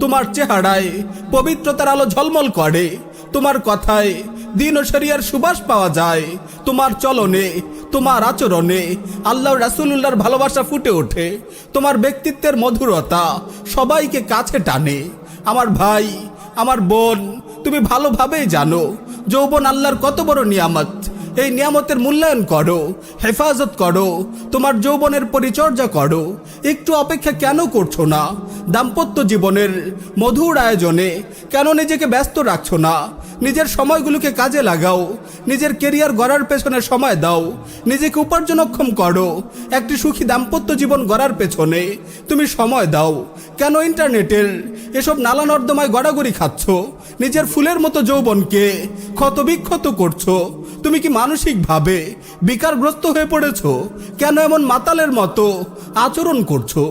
তোমার চেহারায় পবিত্রতার আলো ঝলমল করে, তোমার কথায় দিন ও শরিয়ার সুবাস পাওয়া যায়, তোমার চলনে তোমার আচরণে আল্লাহ রাসূলুল্লাহর ভালোবাসা ফুটে ওঠে, তোমার ব্যক্তিত্বের মধুরতা সবাইকে কাছে টানে। আমার ভাই, আমার বোন, তুমি ভালোভাবেই জানো যৌবন আল্লাহর কত বড় নিয়ামত। এই নিয়ামতের মূল্যায়ন করো, হেফাজত করো, তোমার যৌবনের পরিচর্যা করো। একটু অপেক্ষা কেন করছো না? দাম্পত্য জীবনের মধুর আয়োজনে কেন নিজেকে ব্যস্ত রাখছো না? নিজের সময়গুলোকে কাজে লাগাও, নিজের কেরিয়ার গড়ার পেছনে সময় দাও, নিজেকে উপার্জনক্ষম করো। একটি সুখী দাম্পত্য জীবন গড়ার পেছনে তুমি সময় দাও। কেন ইন্টারনেটের এসব নালা নর্দমায় গড়াগড়ি খাচ্ছ? নিজের ফুলের মতো যৌবনকে ক্ষতবিক্ষত করছো। তুমি কি মানসিকভাবে বিকারগ্রস্ত হয়ে পড়েছো? কেন এমন মাতালের মতো আচরণ করছো?